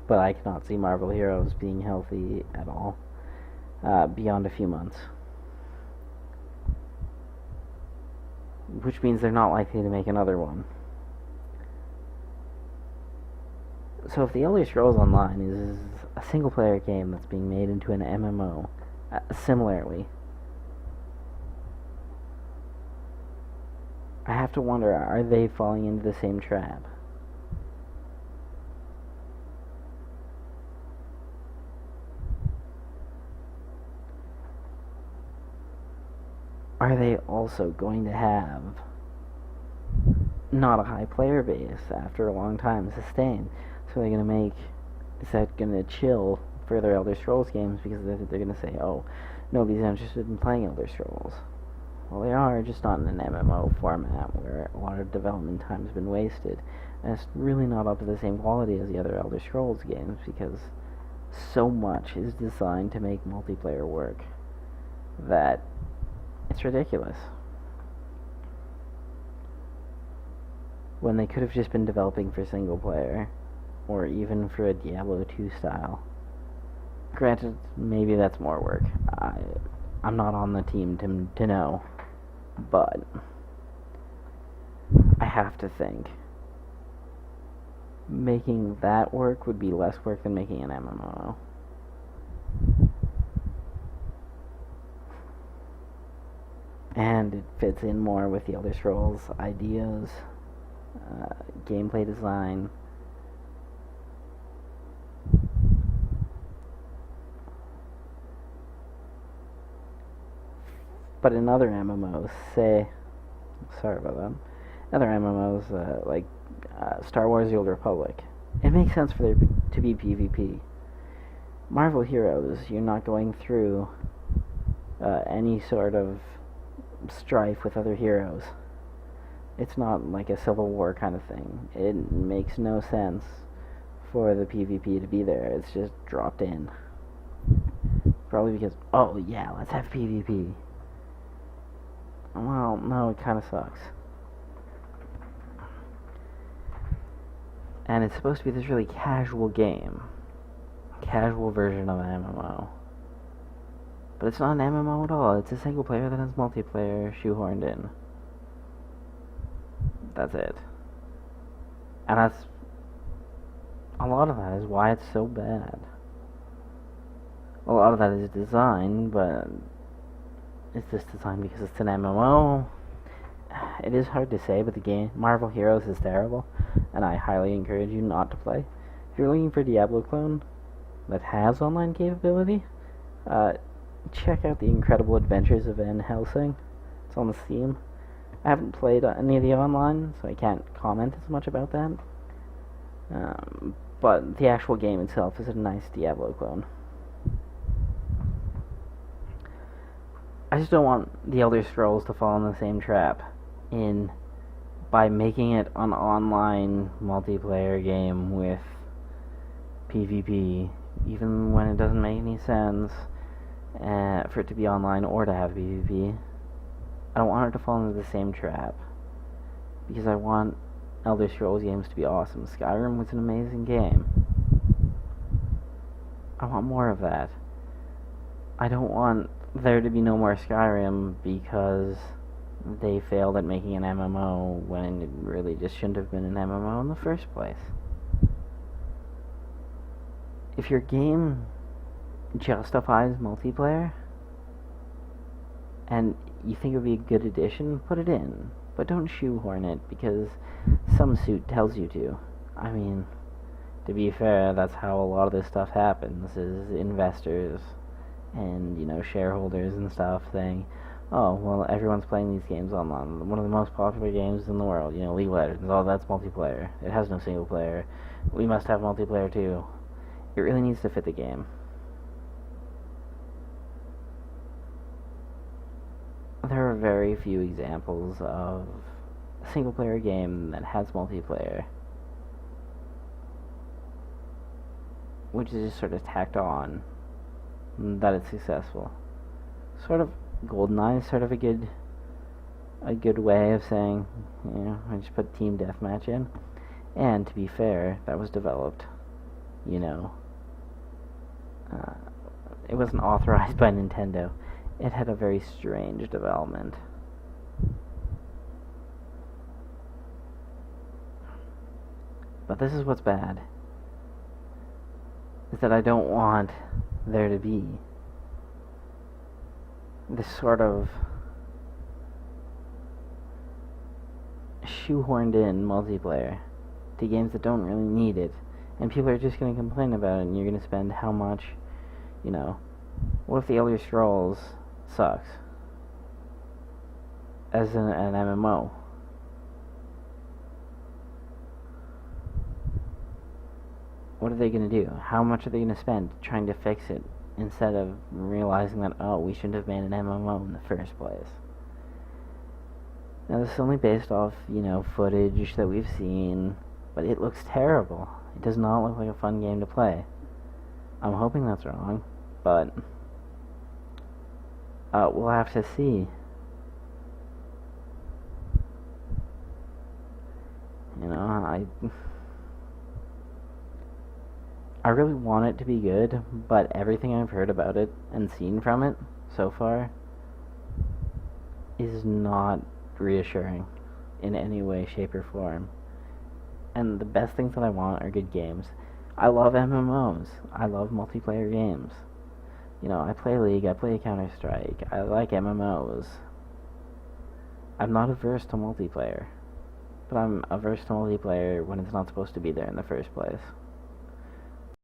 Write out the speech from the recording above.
but I cannot see Marvel Heroes being healthy at all beyond a few months. Which means they're not likely to make another one. So if the Elder Scrolls Online is a single-player game that's being made into an MMO, similarly, I have to wonder, are they falling into the same trap? Are they also going to have not a high player base after a long time sustained? So they're going to make, is that going to chill further Elder Scrolls games because they're going to say, oh, nobody's interested in playing Elder Scrolls. Well, they are, just not in an MMO format where a lot of development time has been wasted. And it's really not up to the same quality as the other Elder Scrolls games because so much is designed to make multiplayer work that it's ridiculous. When they could have just been developing for single player, or even for a Diablo 2 style. Granted, maybe that's more work. I'm not on the team to know, but I have to think making that work would be less work than making an MMO. And it fits in more with the Elder Scrolls ideas, gameplay design. But in other MMOs, sorry about that, other MMOs like Star Wars The Old Republic, it makes sense for there to be PvP. Marvel Heroes, you're not going through any sort of strife with other heroes. It's not like a Civil War kind of thing. It makes no sense for the PvP to be there. It's just dropped in. Probably because, oh yeah, let's have PvP. Well, no, it kind of sucks. And it's supposed to be this really casual game. Casual version of an MMO. But it's not an MMO at all. It's a single player that has multiplayer shoehorned in. That's it. And that's... a lot of that is why it's so bad. A lot of that is design, but... is this designed because it's an MMO? It is hard to say, but the game Marvel Heroes is terrible, and I highly encourage you not to play. If you're looking for a Diablo clone that has online capability, check out The Incredible Adventures of Van Helsing. It's on the Steam. I haven't played any of the online, so I can't comment as much about that. But the actual game itself is a nice Diablo clone. I just don't want the Elder Scrolls to fall in the same trap by making it an online multiplayer game with PvP, even when it doesn't make any sense for it to be online or to have PvP. I don't want it to fall into the same trap because I want Elder Scrolls games to be awesome. Skyrim was an amazing game. I want more of that. I don't want there to be no more Skyrim because they failed at making an MMO when it really just shouldn't have been an MMO in the first place. If your game justifies multiplayer and you think it would be a good addition, put it in. But don't shoehorn it because some suit tells you to. I mean, to be fair, that's how a lot of this stuff happens, is investors and, shareholders and stuff saying, oh, well, everyone's playing these games online. One of the most popular games in the world, League of Legends, oh, that's multiplayer. It has no single player. We must have multiplayer too. It really needs to fit the game. There are very few examples of a single player game that has multiplayer, which is just sort of tacked on that it's successful. Sort of GoldenEye is sort of a good way of saying, I just put Team Deathmatch in. And to be fair, that was developed you know, uh, it wasn't authorized by Nintendo. It had a very strange development. But this is what's bad, is that I don't want there to be this sort of shoehorned in multiplayer to games that don't really need it. And people are just going to complain about it, and you're going to spend how much, you know. What if the Elder Scrolls sucks as an MMO? What are they going to do? How much are they going to spend trying to fix it instead of realizing that, oh, we shouldn't have made an MMO in the first place? Now, this is only based off, footage that we've seen, but it looks terrible. It does not look like a fun game to play. I'm hoping that's wrong, but we'll have to see. I really want it to be good, but everything I've heard about it and seen from it so far is not reassuring in any way, shape, or form. And the best things that I want are good games. I love MMOs. I love multiplayer games. I play League, I play Counter-Strike. I like MMOs. I'm not averse to multiplayer, but I'm averse to multiplayer when it's not supposed to be there in the first place.